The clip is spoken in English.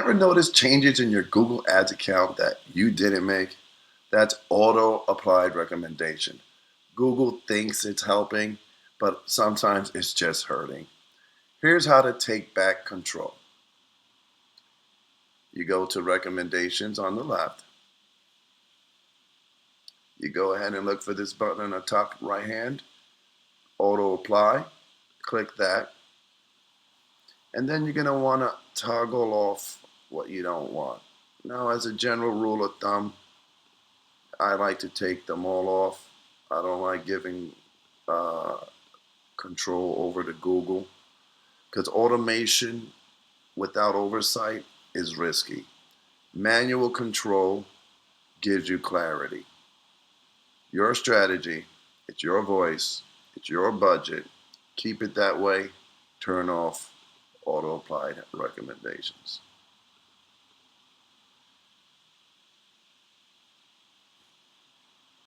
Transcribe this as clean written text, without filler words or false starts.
Ever notice changes in your Google Ads account that you didn't make? That's auto applied recommendation. Google thinks it's helping, but sometimes it's just hurting. Here's how to take back control. You go to recommendations on the left. You go ahead and look for this button on the top right hand, auto apply. Click that. And then you're going to want to toggle off what you don't want. Now, as a general rule of thumb, I like to take them all off. I don't like giving control over to Google because automation without oversight is risky. Manual control gives you clarity. Your strategy, it's your voice, it's your budget. Keep it that way. Turn off auto applied recommendations.